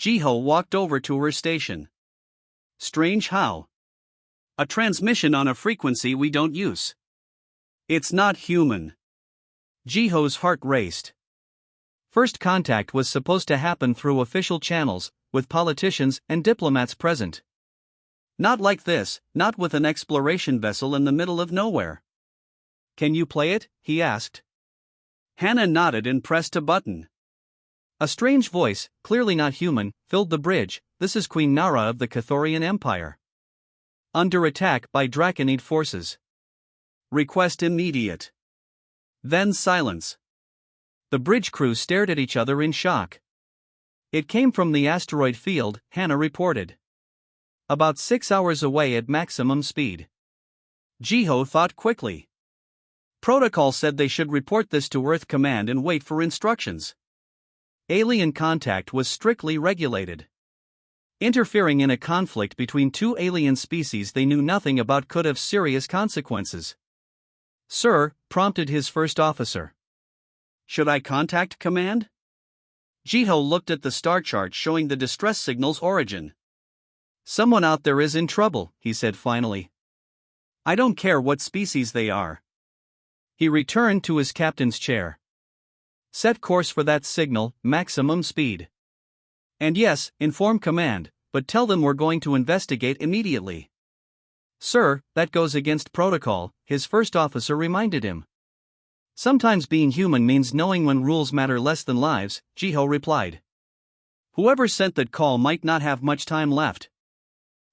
Jiho walked over to her station. Strange how? A transmission on a frequency we don't use. It's not human. Jiho's heart raced. First contact was supposed to happen through official channels, with politicians and diplomats present. Not like this, not with an exploration vessel in the middle of nowhere. Can you play it? He asked. Hannah nodded and pressed a button. A strange voice, clearly not human, filled the bridge. This is Queen Nara of the Cathorian Empire. Under attack by Draconid forces. Request immediate. Then silence. The bridge crew stared at each other in shock. It came from the asteroid field, Hannah reported. About 6 hours away at maximum speed. Jiho thought quickly. Protocol said they should report this to Earth Command and wait for instructions. Alien contact was strictly regulated. Interfering in a conflict between two alien species they knew nothing about could have serious consequences. Sir, prompted his first officer. Should I contact command? Jiho looked at the star chart showing the distress signal's origin. Someone out there is in trouble, he said finally. I don't care what species they are. He returned to his captain's chair. Set course for that signal, maximum speed. And yes, inform command, but tell them we're going to investigate immediately. Sir, that goes against protocol, his first officer reminded him. Sometimes being human means knowing when rules matter less than lives, Jiho replied. Whoever sent that call might not have much time left.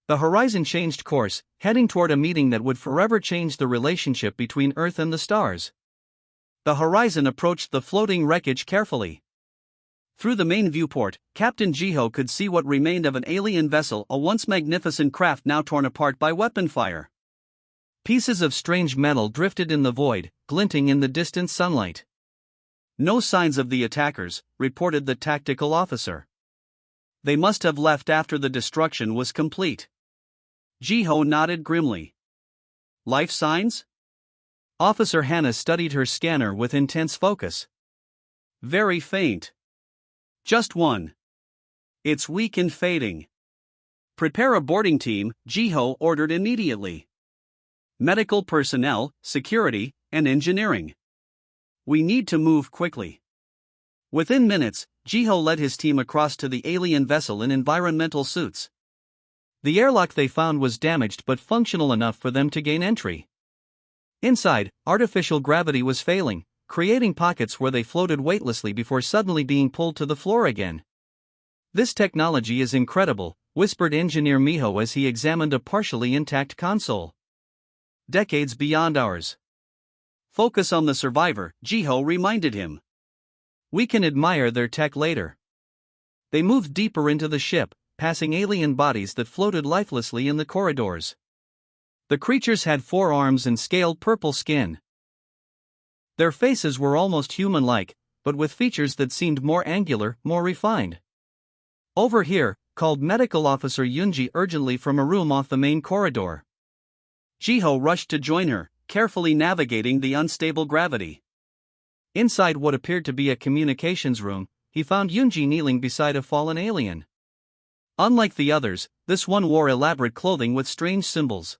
The Horizon changed course, heading toward a meeting that would forever change the relationship between Earth and the stars. The Horizon approached the floating wreckage carefully. Through the main viewport, Captain Jiho could see what remained of an alien vessel, a once magnificent craft now torn apart by weapon fire. Pieces of strange metal drifted in the void, glinting in the distant sunlight. No signs of the attackers, reported the tactical officer. They must have left after the destruction was complete. Jiho nodded grimly. Life signs? Officer Hannah studied her scanner with intense focus. Very faint. Just one. It's weak and fading. Prepare a boarding team, Jiho ordered immediately. Medical personnel, security, and engineering. We need to move quickly. Within minutes, Jiho led his team across to the alien vessel in environmental suits. The airlock they found was damaged but functional enough for them to gain entry. Inside, artificial gravity was failing, creating pockets where they floated weightlessly before suddenly being pulled to the floor again. This technology is incredible, whispered engineer Miho as he examined a partially intact console. Decades beyond ours. Focus on the survivor, Jiho reminded him. We can admire their tech later. They moved deeper into the ship, passing alien bodies that floated lifelessly in the corridors. The creatures had 4 arms and scaled purple skin. Their faces were almost human-like, but with features that seemed more angular, more refined. Over here, called Medical Officer Yunji urgently from a room off the main corridor. Jiho rushed to join her, carefully navigating the unstable gravity. Inside what appeared to be a communications room, he found Yunji kneeling beside a fallen alien. Unlike the others, this one wore elaborate clothing with strange symbols.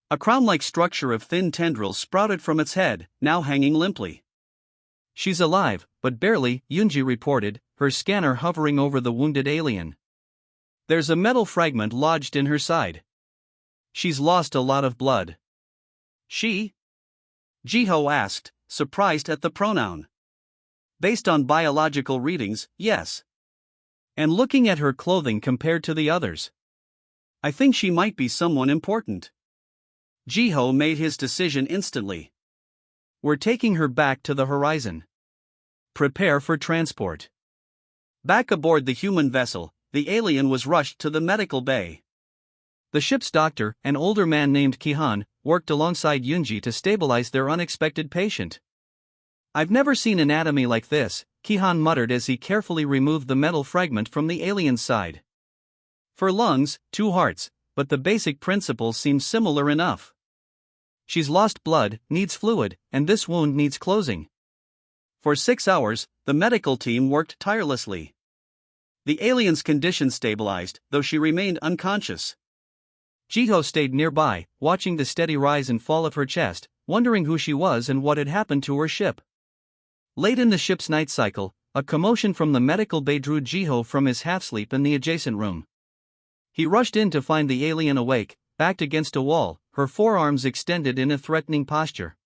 A crown-like structure of thin tendrils sprouted from its head, now hanging limply. She's alive, but barely, Yunji reported, her scanner hovering over the wounded alien. There's a metal fragment lodged in her side. She's lost a lot of blood. She? Jiho asked, surprised at the pronoun. Based on biological readings, yes. And looking at her clothing compared to the others. I think she might be someone important. Jiho made his decision instantly. We're taking her back to the Horizon. Prepare for transport. Back aboard the human vessel, the alien was rushed to the medical bay. The ship's doctor, an older man named Kihan, worked alongside Yunji to stabilize their unexpected patient. I've never seen anatomy like this, Kihan muttered as he carefully removed the metal fragment from the alien's side. For lungs, 2 hearts, but the basic principles seem similar enough. She's lost blood, needs fluid, and this wound needs closing. For 6 hours, the medical team worked tirelessly. The alien's condition stabilized, though she remained unconscious. Jiho stayed nearby, watching the steady rise and fall of her chest, wondering who she was and what had happened to her ship. Late in the ship's night cycle, a commotion from the medical bay drew Jiho from his half-sleep in the adjacent room. He rushed in to find the alien awake, backed against a wall, her forearms extended in a threatening posture.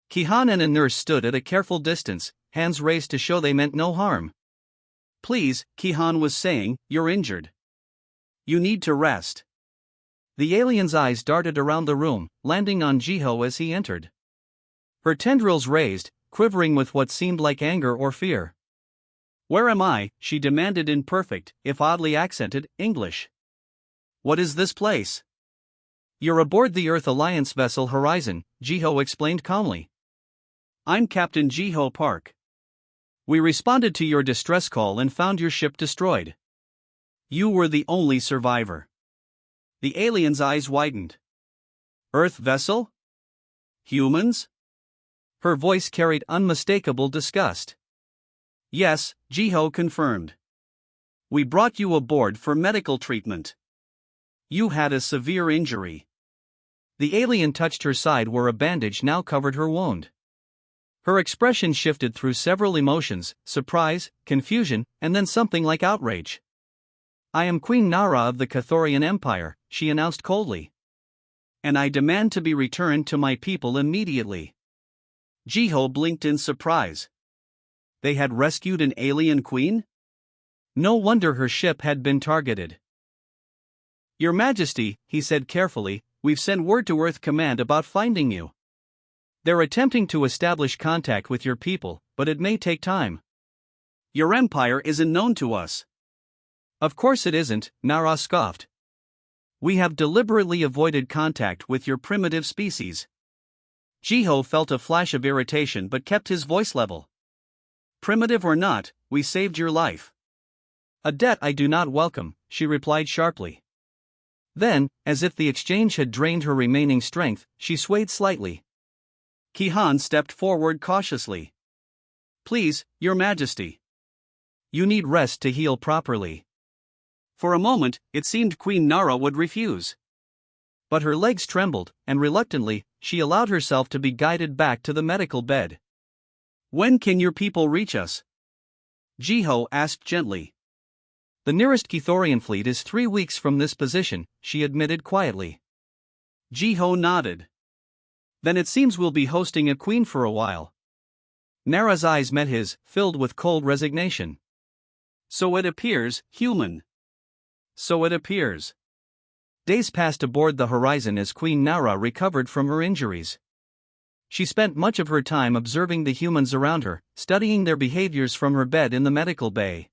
Kihan and a nurse stood at a careful distance, hands raised to show they meant no harm. Please, Kihan was saying, you're injured. You need to rest. The alien's eyes darted around the room, landing on Jiho as he entered. Her tendrils raised, quivering with what seemed like anger or fear. Where am I? She demanded in perfect, if oddly accented, English. What is this place? You're aboard the Earth Alliance vessel Horizon, Jiho explained calmly. I'm Captain Jiho Park. We responded to your distress call and found your ship destroyed. You were the only survivor. The alien's eyes widened. Earth vessel? Humans? Her voice carried unmistakable disgust. Yes, Jiho confirmed. We brought you aboard for medical treatment. You had a severe injury. The alien touched her side where a bandage now covered her wound. Her expression shifted through several emotions, surprise, confusion, and then something like outrage. I am Queen Nara of the Cathorian Empire, she announced coldly. And I demand to be returned to my people immediately. Jiho blinked in surprise. They had rescued an alien queen? No wonder her ship had been targeted. Your Majesty, he said carefully, we've sent word to Earth Command about finding you. They're attempting to establish contact with your people, but it may take time. Your empire isn't known to us. Of course it isn't, Nara scoffed. We have deliberately avoided contact with your primitive species. Jiho felt a flash of irritation but kept his voice level. Primitive or not, we saved your life. A debt I do not welcome, she replied sharply. Then, as if the exchange had drained her remaining strength, she swayed slightly. Kihan stepped forward cautiously. Please, Your Majesty. You need rest to heal properly. For a moment, it seemed Queen Nara would refuse. But her legs trembled, and reluctantly, she allowed herself to be guided back to the medical bed. When can your people reach us? Jiho asked gently. The nearest Cathorian fleet is 3 weeks from this position, she admitted quietly. Jiho nodded. Then it seems we'll be hosting a queen for a while. Nara's eyes met his, filled with cold resignation. So it appears, human. So it appears. Days passed aboard the Horizon as Queen Nara recovered from her injuries. She spent much of her time observing the humans around her, studying their behaviors from her bed in the medical bay.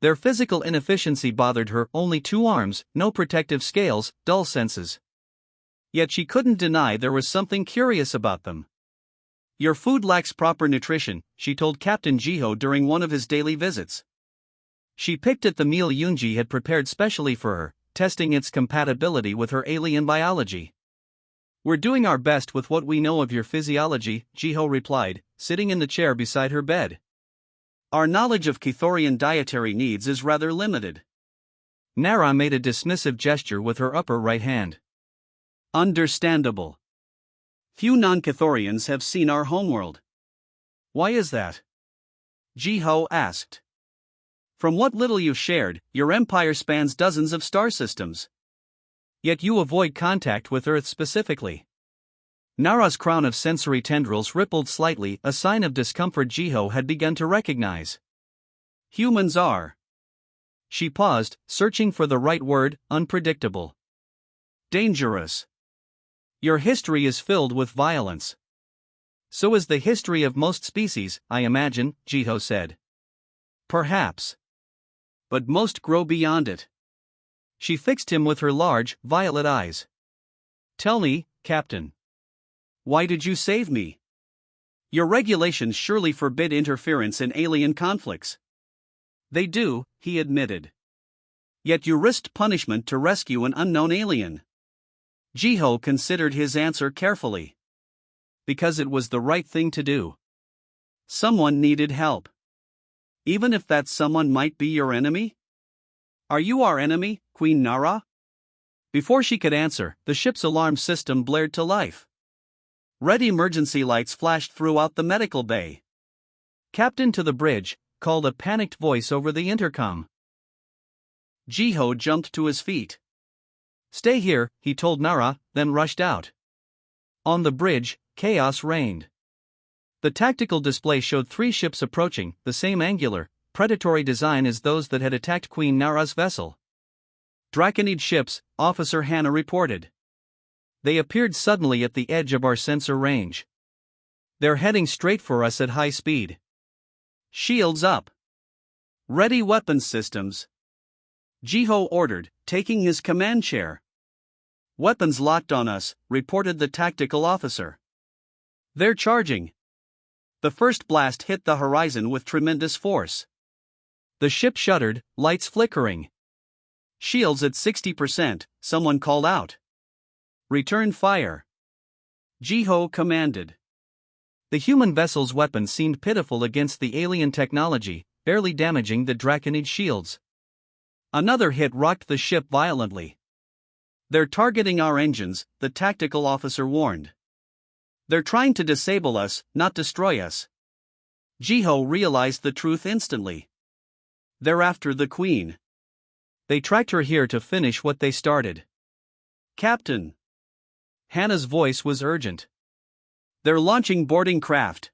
Their physical inefficiency bothered her, only 2 arms, no protective scales, dull senses. Yet she couldn't deny there was something curious about them. Your food lacks proper nutrition, she told Captain Jiho during one of his daily visits. She picked at the meal Yunji had prepared specially for her, testing its compatibility with her alien biology. We're doing our best with what we know of your physiology, Jiho replied, sitting in the chair beside her bed. Our knowledge of Cathorian dietary needs is rather limited. Nara made a dismissive gesture with her upper right hand. Understandable. Few non-Cathorians have seen our homeworld. Why is that? Jiho asked. From what little you've shared, your empire spans dozens of star systems. Yet you avoid contact with Earth specifically. Nara's crown of sensory tendrils rippled slightly, a sign of discomfort Jiho had begun to recognize. Humans are. She paused, searching for the right word, unpredictable. Dangerous. Your history is filled with violence. So is the history of most species, I imagine, Jiho said. Perhaps. But most grow beyond it. She fixed him with her large, violet eyes. Tell me, Captain. Why did you save me? Your regulations surely forbid interference in alien conflicts. They do, he admitted. Yet you risked punishment to rescue an unknown alien. Jiho considered his answer carefully. Because it was the right thing to do. Someone needed help. Even if that someone might be your enemy? Are you our enemy, Queen Nara? Before she could answer, the ship's alarm system blared to life. Red emergency lights flashed throughout the medical bay. "Captain to the bridge," called a panicked voice over the intercom. Jiho jumped to his feet. "Stay here," he told Nara, then rushed out. On the bridge, chaos reigned. The tactical display showed 3 ships approaching, the same angular, predatory design as those that had attacked Queen Nara's vessel. "Draconid ships," Officer Hannah reported. "They appeared suddenly at the edge of our sensor range. They're heading straight for us at high speed. Shields up. Ready weapons systems," Jiho ordered, taking his command chair. "Weapons locked on us," reported the tactical officer. "They're charging." The first blast hit the horizon with tremendous force. The ship shuddered, lights flickering. "Shields at 60%, someone called out. "Return fire," Jiho commanded. The human vessel's weapons seemed pitiful against the alien technology, barely damaging the Draconid shields. Another hit rocked the ship violently. "They're targeting our engines," the tactical officer warned. "They're trying to disable us, not destroy us." Jiho realized the truth instantly. "They're after the Queen. They tracked her here to finish what they started." "Captain!" Hannah's voice was urgent. "They're launching boarding craft."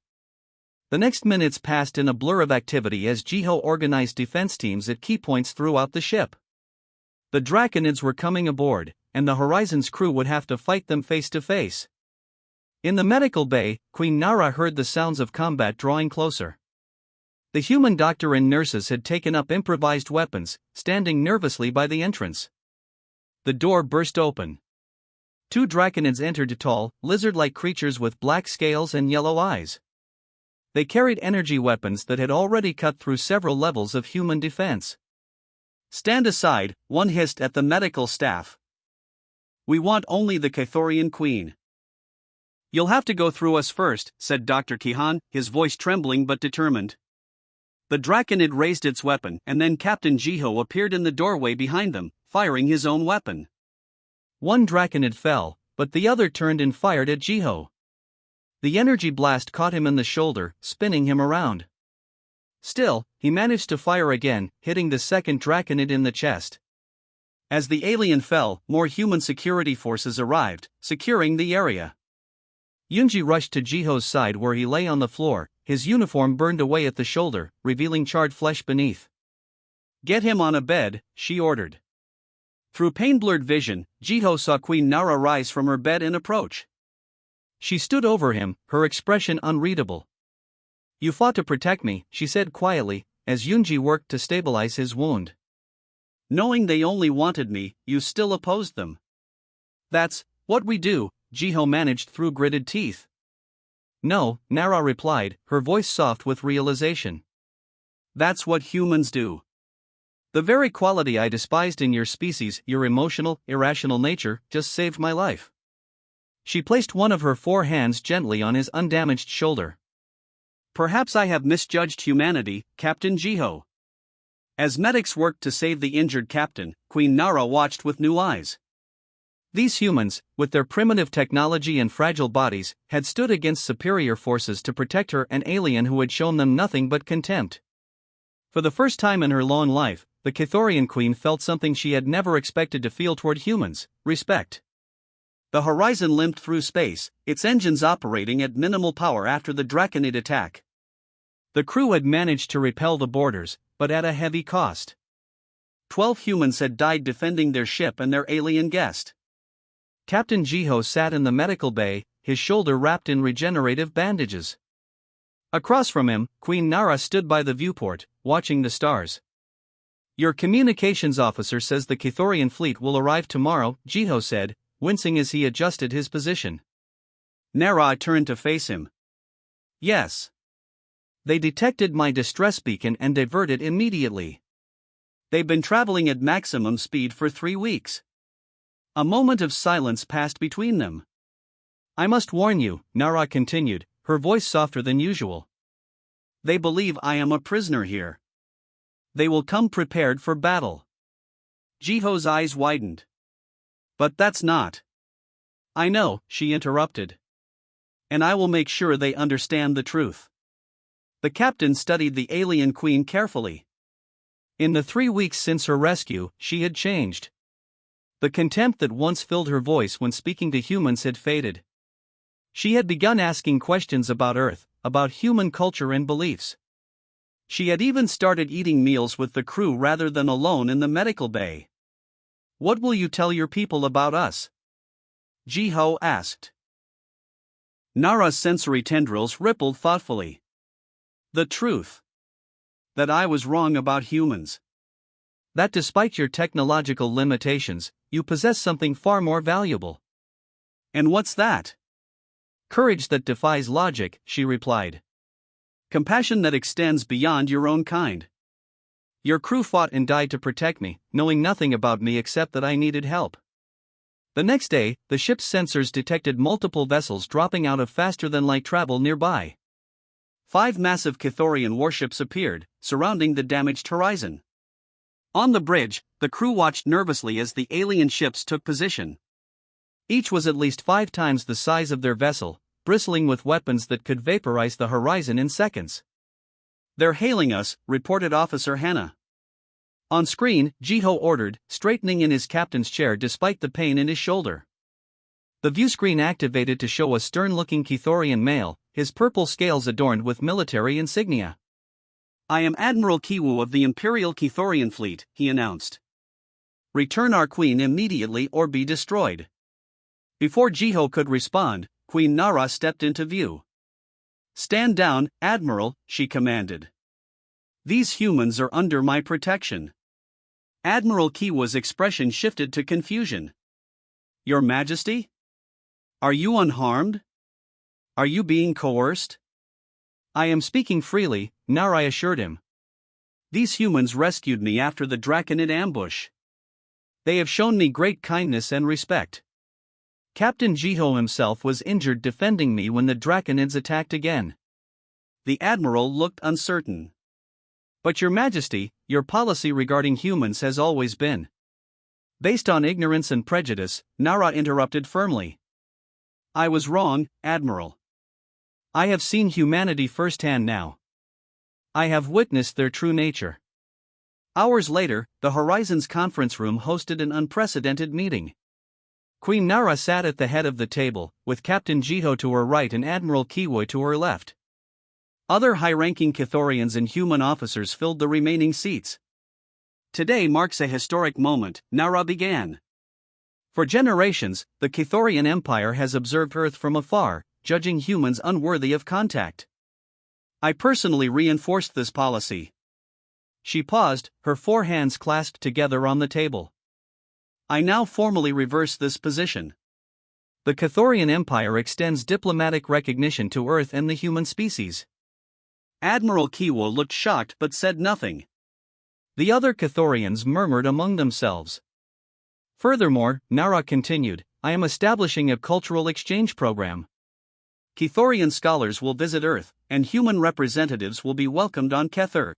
The next minutes passed in a blur of activity as Jiho organized defense teams at key points throughout the ship. The Draconids were coming aboard, and the Horizon's crew would have to fight them face to face. In the medical bay, Queen Nara heard the sounds of combat drawing closer. The human doctor and nurses had taken up improvised weapons, standing nervously by the entrance. The door burst open. 2 Draconids entered, tall, lizard-like creatures with black scales and yellow eyes. They carried energy weapons that had already cut through several levels of human defense. "Stand aside," one hissed at the medical staff. "We want only the Cathorian Queen." "You'll have to go through us first," said Dr. Kihan, his voice trembling but determined. The Draconid raised its weapon, and then Captain Jiho appeared in the doorway behind them, firing his own weapon. One Draconid fell, but the other turned and fired at Jiho. The energy blast caught him in the shoulder, spinning him around. Still, he managed to fire again, hitting the second Draconid in the chest. As the alien fell, more human security forces arrived, securing the area. Yunji rushed to Jiho's side where he lay on the floor, his uniform burned away at the shoulder, revealing charred flesh beneath. "Get him on a bed," she ordered. Through pain-blurred vision, Jiho saw Queen Nara rise from her bed and approach. She stood over him, her expression unreadable. "You fought to protect me," she said quietly, as Yunji worked to stabilize his wound. "Knowing they only wanted me, you still opposed them." "That's what we do," Jiho managed through gritted teeth. "No," Nara replied, her voice soft with realization. "That's what humans do. The very quality I despised in your species, your emotional, irrational nature, just saved my life." She placed one of her 4 hands gently on his undamaged shoulder. "Perhaps I have misjudged humanity, Captain Jiho." As medics worked to save the injured captain, Queen Nara watched with new eyes. These humans, with their primitive technology and fragile bodies, had stood against superior forces to protect her, an alien who had shown them nothing but contempt. For the first time in her long life, the Cathorian Queen felt something she had never expected to feel toward humans: respect. The Horizon limped through space, its engines operating at minimal power after the Draconid attack. The crew had managed to repel the boarders, but at a heavy cost. 12 humans had died defending their ship and their alien guest. Captain Jiho sat in the medical bay, his shoulder wrapped in regenerative bandages. Across from him, Queen Nara stood by the viewport, watching the stars. "Your communications officer says the Cathorian fleet will arrive tomorrow," Jiho said, wincing as he adjusted his position. Nara turned to face him. "Yes. They detected my distress beacon and diverted immediately. They've been traveling at maximum speed for 3 weeks." A moment of silence passed between them. "I must warn you," Nara continued, her voice softer than usual. They believe I am a prisoner here. They will come prepared for battle. Jiho's eyes widened. But that's not. I know, she interrupted. And I will make sure they understand the truth. The captain studied the alien queen carefully. In the 3 weeks since her rescue, she had changed. The contempt that once filled her voice when speaking to humans had faded. She had begun asking questions about Earth, about human culture and beliefs. She had even started eating meals with the crew rather than alone in the medical bay. What will you tell your people about us? Jiho asked. Nara's sensory tendrils rippled thoughtfully. The truth. That I was wrong about humans. That despite your technological limitations, you possess something far more valuable. And what's that? Courage that defies logic, she replied. Compassion that extends beyond your own kind. Your crew fought and died to protect me, knowing nothing about me except that I needed help. The next day, the ship's sensors detected multiple vessels dropping out of faster-than-light travel nearby. 5 massive Chthorian warships appeared, surrounding the damaged horizon. On the bridge, the crew watched nervously as the alien ships took position. Each was at least 5 times the size of their vessel, bristling with weapons that could vaporize the horizon in seconds. They're hailing us, reported Officer Hannah. On screen, Jiho ordered, straightening in his captain's chair despite the pain in his shoulder. The viewscreen activated to show a stern-looking Chthorian male, his purple scales adorned with military insignia. I am Admiral Kiwu of the Imperial Chthorian Fleet, he announced. Return our queen immediately or be destroyed. Before Jiho could respond, Queen Nara stepped into view. Stand down, Admiral, she commanded. These humans are under my protection. Admiral Kiwa's expression shifted to confusion. Your Majesty? Are you unharmed? Are you being coerced? I am speaking freely, Nara assured him. These humans rescued me after the Draconid ambush. They have shown me great kindness and respect. Captain Jiho himself was injured defending me when the Draconids attacked again. The Admiral looked uncertain. But Your Majesty, your policy regarding humans has always been based on ignorance and prejudice, Nara interrupted firmly. I was wrong, Admiral. I have seen humanity firsthand now. I have witnessed their true nature. Hours later, the Horizons conference room hosted an unprecedented meeting. Queen Nara sat at the head of the table, with Captain Jiho to her right and Admiral Kiwi to her left. Other high-ranking Chthorians and human officers filled the remaining seats. Today marks a historic moment, Nara began. For generations, the Chthorian Empire has observed Earth from afar, judging humans unworthy of contact. I personally reinforced this policy. She paused, her 4 hands clasped together on the table. I now formally reverse this position. The Chthorian Empire extends diplomatic recognition to Earth and the human species. Admiral Kiwo looked shocked but said nothing. The other Chthorians murmured among themselves. Furthermore, Nara continued, I am establishing a cultural exchange program. Chthorian scholars will visit Earth, and human representatives will be welcomed on Kether.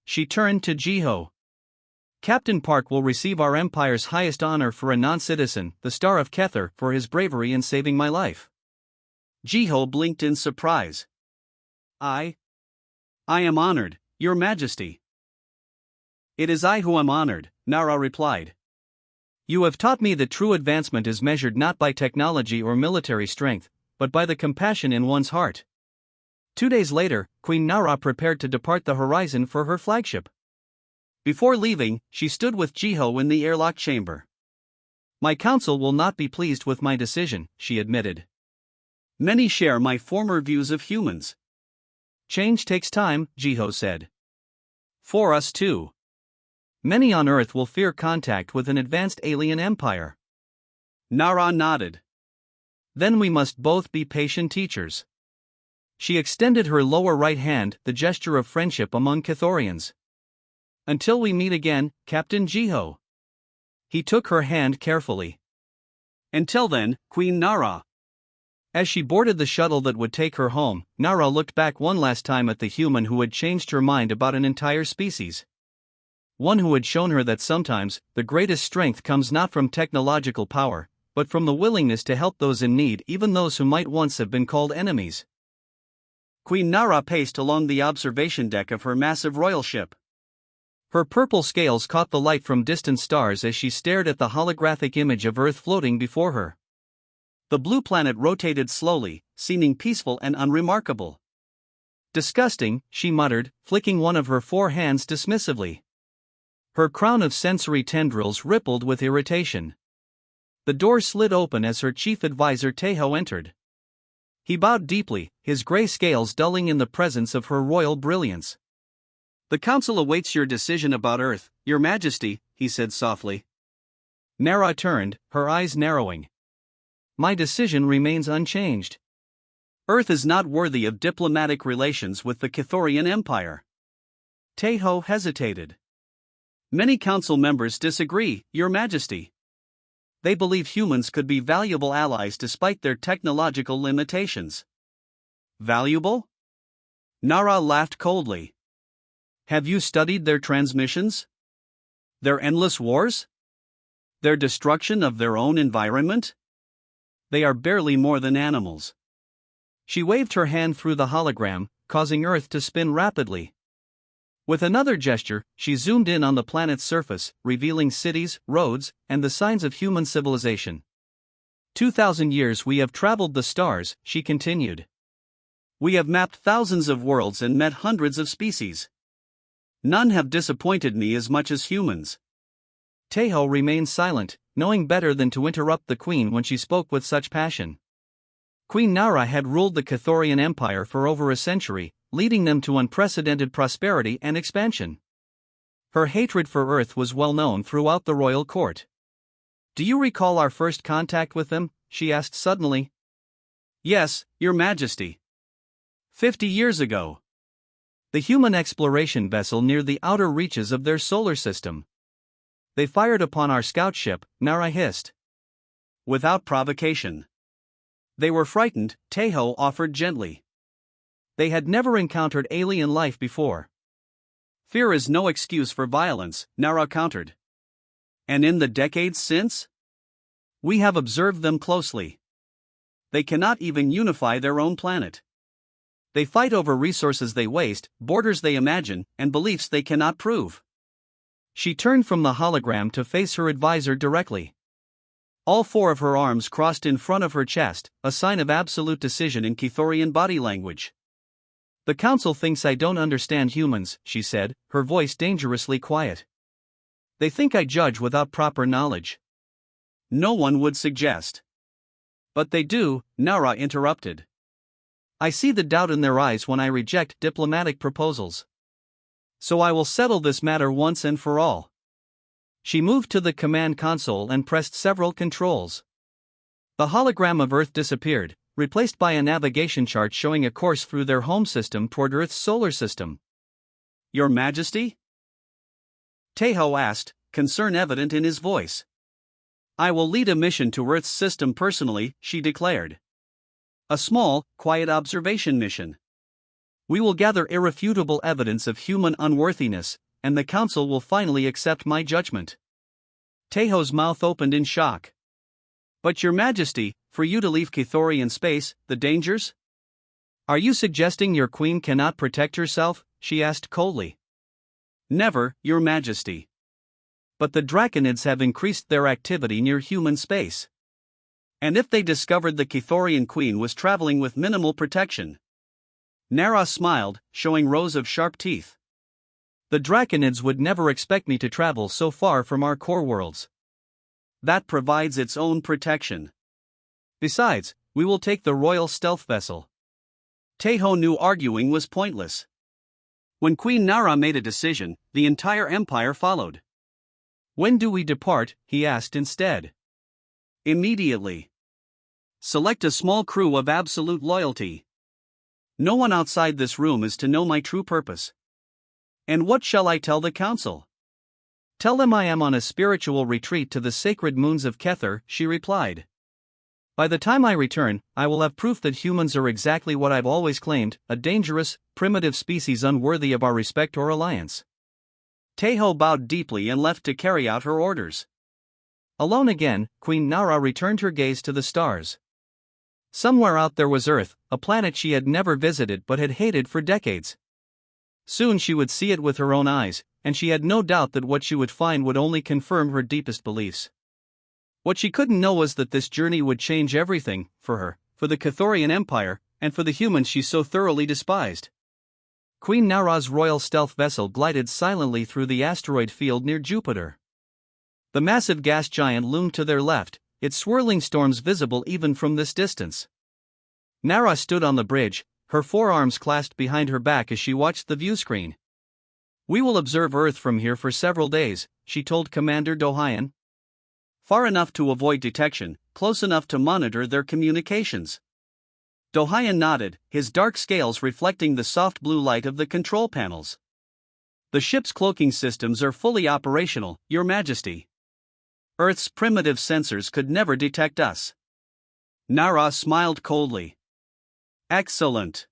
She turned to Jiho. Captain Park will receive our Empire's highest honor for a non-citizen, the Star of Kether, for his bravery in saving my life. Jiho blinked in surprise. I am honored, Your Majesty. It is I who am honored, Nara replied. You have taught me that true advancement is measured not by technology or military strength, but by the compassion in one's heart. 2 days later, Queen Nara prepared to depart the Horizon for her flagship. Before leaving, she stood with Jiho in the airlock chamber. My council will not be pleased with my decision, she admitted. Many share my former views of humans. Change takes time, Jiho said. For us too. Many on Earth will fear contact with an advanced alien empire. Nara nodded. Then we must both be patient teachers. She extended her lower right hand, the gesture of friendship among Chthorians. Until we meet again, Captain Jiho. He took her hand carefully. Until then, Queen Nara. As she boarded the shuttle that would take her home, Nara looked back one last time at the human who had changed her mind about an entire species. One who had shown her that sometimes, the greatest strength comes not from technological power, but from the willingness to help those in need, even those who might once have been called enemies. Queen Nara paced along the observation deck of her massive royal ship. Her purple scales caught the light from distant stars as she stared at the holographic image of Earth floating before her. The blue planet rotated slowly, seeming peaceful and unremarkable. "Disgusting," she muttered, flicking one of her 4 hands dismissively. Her crown of sensory tendrils rippled with irritation. The door slid open as her chief advisor Tejo entered. He bowed deeply, his gray scales dulling in the presence of her royal brilliance. "The council awaits your decision about Earth, Your Majesty," he said softly. Nara turned, her eyes narrowing. "My decision remains unchanged. Earth is not worthy of diplomatic relations with the Chthorian Empire." Tejo hesitated. "Many council members disagree, Your Majesty. They believe humans could be valuable allies despite their technological limitations." "Valuable?" Nara laughed coldly. "Have you studied their transmissions? Their endless wars? Their destruction of their own environment? They are barely more than animals." She waved her hand through the hologram, causing Earth to spin rapidly. With another gesture, she zoomed in on the planet's surface, revealing cities, roads, and the signs of human civilization. 2,000 years we have traveled the stars, she continued. We have mapped thousands of worlds and met hundreds of species. None have disappointed me as much as humans. Tejo remained silent, knowing better than to interrupt the queen when she spoke with such passion. Queen Nara had ruled the Chthorian Empire for over a century, leading them to unprecedented prosperity and expansion. Her hatred for Earth was well known throughout the royal court. "Do you recall our first contact with them?" she asked suddenly. "Yes, Your Majesty. 50 years ago. The human exploration vessel near the outer reaches of their solar system. They fired upon our scout ship," Nara hissed. "Without provocation. They were frightened," Tejo offered gently. They had never encountered alien life before. "Fear is no excuse for violence," Nara countered. "And in the decades since? We have observed them closely. They cannot even unify their own planet. They fight over resources they waste, borders they imagine, and beliefs they cannot prove." She turned from the hologram to face her advisor directly. All 4 of her arms crossed in front of her chest, a sign of absolute decision in Chthorian body language. "The council thinks I don't understand humans," she said, her voice dangerously quiet. "They think I judge without proper knowledge." "No one would suggest." "But they do," Nara interrupted. "I see the doubt in their eyes when I reject diplomatic proposals. So I will settle this matter once and for all." She moved to the command console and pressed several controls. The hologram of Earth disappeared, replaced by a navigation chart showing a course through their home system toward Earth's solar system. "Your Majesty?" Tejo asked, concern evident in his voice. "I will lead a mission to Earth's system personally," she declared. "A small, quiet observation mission. We will gather irrefutable evidence of human unworthiness, and the council will finally accept my judgment." Tejo's mouth opened in shock. "But Your Majesty, for you to leave Chthorian space, the dangers?" "Are you suggesting your queen cannot protect herself?" she asked coldly. "Never, Your Majesty. But the Draconids have increased their activity near human space. And if they discovered the Chthorian queen was traveling with minimal protection?" Nara smiled, showing rows of sharp teeth. "The Draconids would never expect me to travel so far from our core worlds. That provides its own protection. Besides, we will take the royal stealth vessel." Tejo knew arguing was pointless. When Queen Nara made a decision, the entire empire followed. "When do we depart?" he asked instead. "Immediately. Select a small crew of absolute loyalty. No one outside this room is to know my true purpose." "And what shall I tell the council?" "Tell them I am on a spiritual retreat to the sacred moons of Kether," she replied. By the time I return, I will have proof that humans are exactly what I've always claimed, a dangerous, primitive species unworthy of our respect or alliance. Teho bowed deeply and left to carry out her orders. Alone again, Queen Nara returned her gaze to the stars. Somewhere out there was Earth, a planet she had never visited but had hated for decades. Soon she would see it with her own eyes, and she had no doubt that what she would find would only confirm her deepest beliefs. What she couldn't know was that this journey would change everything, for her, for the Cathorian Empire, and for the humans she so thoroughly despised. Queen Nara's royal stealth vessel glided silently through the asteroid field near Jupiter. The massive gas giant loomed to their left, its swirling storms visible even from this distance. Nara stood on the bridge, her forearms clasped behind her back as she watched the viewscreen. "We will observe Earth from here for several days," she told Commander Dohayan. "Far enough to avoid detection, close enough to monitor their communications." Dohayan nodded, his dark scales reflecting the soft blue light of the control panels. "The ship's cloaking systems are fully operational, Your Majesty. Earth's primitive sensors could never detect us." Nara smiled coldly. "Excellent.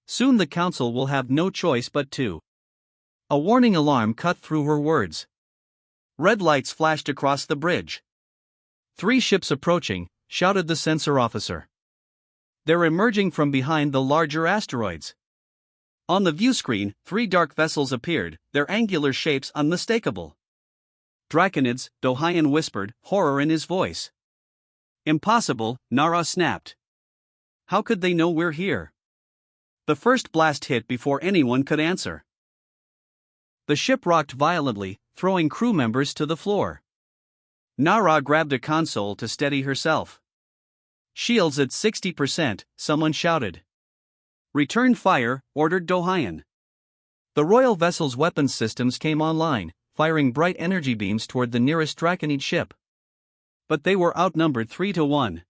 Soon the Council will have no choice but to." A warning alarm cut through her words. Red lights flashed across the bridge. "3 ships approaching," shouted the sensor officer. "They're emerging from behind the larger asteroids." On the viewscreen, 3 dark vessels appeared, their angular shapes unmistakable. "Draconids," Dohayan whispered, horror in his voice. "Impossible," Nara snapped. "How could they know we're here?" The first blast hit before anyone could answer. The ship rocked violently, throwing crew members to the floor. Nara grabbed a console to steady herself. "Shields at 60%, someone shouted. "Return fire," ordered Dohayan. The royal vessel's weapons systems came online, firing bright energy beams toward the nearest Draconid ship. But they were outnumbered 3-1.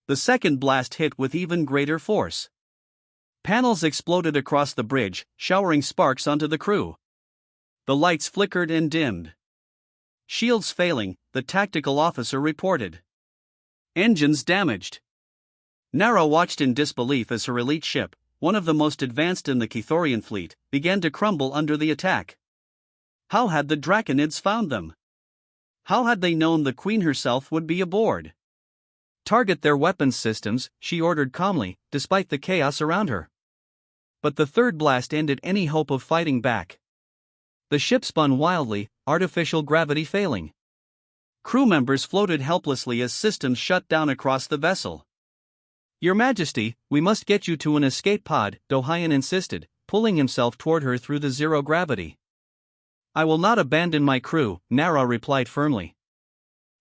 The second blast hit with even greater force. Panels exploded across the bridge, showering sparks onto the crew. The lights flickered and dimmed. "Shields failing," the tactical officer reported. "Engines damaged." Nara watched in disbelief as her elite ship, one of the most advanced in the Cathorian fleet, began to crumble under the attack. How had the Draconids found them? How had they known the Queen herself would be aboard? "Target their weapons systems," she ordered calmly, despite the chaos around her. But the third blast ended any hope of fighting back. The ship spun wildly, artificial gravity failing. Crew members floated helplessly as systems shut down across the vessel. "Your Majesty, we must get you to an escape pod," Dohayan insisted, pulling himself toward her through the zero gravity. "I will not abandon my crew," Nara replied firmly.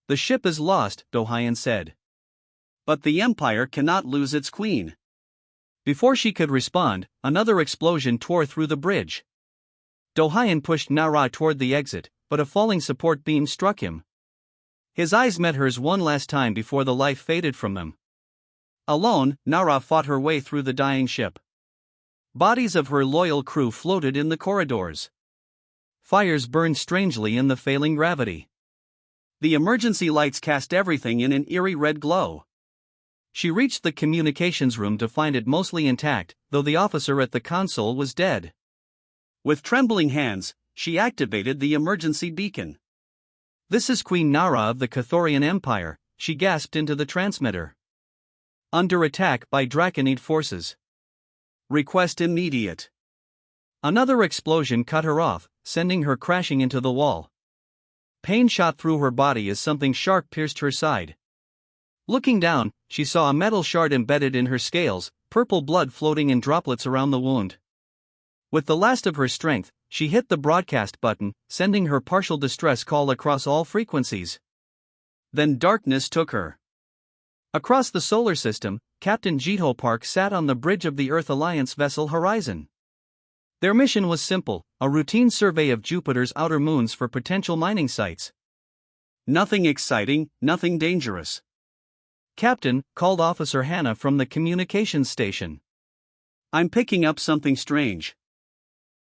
"The ship is lost," Dohayan said. "But the Empire cannot lose its queen." Before she could respond, another explosion tore through the bridge. Dohayan pushed Nara toward the exit, but a falling support beam struck him. His eyes met hers one last time before the life faded from them. Alone, Nara fought her way through the dying ship. Bodies of her loyal crew floated in the corridors. Fires burned strangely in the failing gravity. The emergency lights cast everything in an eerie red glow. She reached the communications room to find it mostly intact, though the officer at the console was dead. With trembling hands, she activated the emergency beacon. "This is Queen Nara of the Cathorian Empire," she gasped into the transmitter. "Under attack by Draconid forces. Request immediate." Another explosion cut her off, sending her crashing into the wall. Pain shot through her body as something sharp pierced her side. Looking down, she saw a metal shard embedded in her scales, purple blood floating in droplets around the wound. With the last of her strength, she hit the broadcast button, sending her partial distress call across all frequencies. Then darkness took her. Across the solar system, Captain Jito Park sat on the bridge of the Earth Alliance vessel Horizon. Their mission was simple, a routine survey of Jupiter's outer moons for potential mining sites. "Nothing exciting, nothing dangerous." "Captain," called Officer Hannah from the communications station. "I'm picking up something strange."